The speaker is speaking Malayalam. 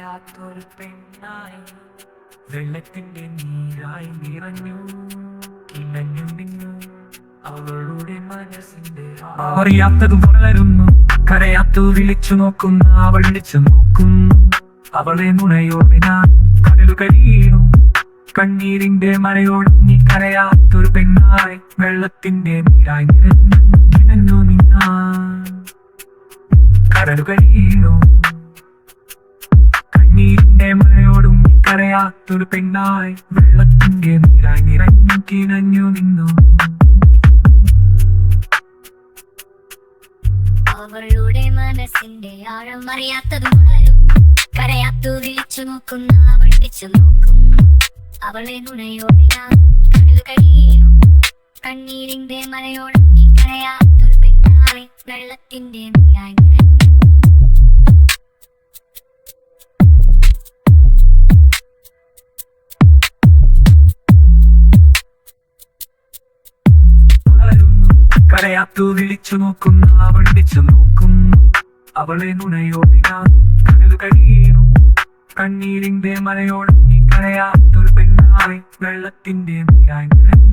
അറിയാത്തൊരു പെണ്ണായി വെള്ളത്തിന്റെ നീരായി നിറഞ്ഞു കിണഞ്ഞു നിന്നു അവളുടെ മനസ്സിന്റെ അറിയാത്തതും വളരുന്നു കരയാത്തു വിളിച്ചു നോക്കുന്ന അവൾ വിളിച്ചു നോക്കുന്നു അവളെ നുണയോടെ ഞാൻ കടലു കഴിയണു കണ്ണീരിന്റെ മഴയോട് നീ കരയാത്തൊരു പെണ്ണായി വെള്ളത്തിന്റെ നീരായി നിറഞ്ഞു കിണഞ്ഞു നിന്നാൻ കടലു കഴിയണു കണ്ണീരിന്റെ മഴയോടും നീ കരയാത്തൊരു പെണ്ണായി വെള്ളത്തിന്റെ നീരായി നിറഞ്ഞു കിണഞ്ഞു നിന്നു അവളുടെ മനസ്സിന്റെ ആഴം അറിയാത്തതും കരയാത്തു വിളിച്ചു നോക്കുന്ന അവൾ വിളിച്ചു നോക്കുന്നു അവളെ നുണയോടെ ഞാൻ കടലു കഴിയണു കണ്ണീരിന്റെ മഴയോട് നീ കരയാത്തൊരു പെണ്ണായി വെള്ളത്തിന്റെ നീരായി നിറഞ്ഞു കരയാത്തു വിളിച്ചു നോക്കുന്ന അവൾ വിളിച്ചു നോക്കുന്നു അവളെ നുണയോടെ ഞാൻ കടലു കഴിയണു കണ്ണീരിന്റെ മലയോട് നീ കരയാത്തൊരു പെണ്ണായി വെള്ളത്തിന്റെ നീരായി നിറഞ്ഞു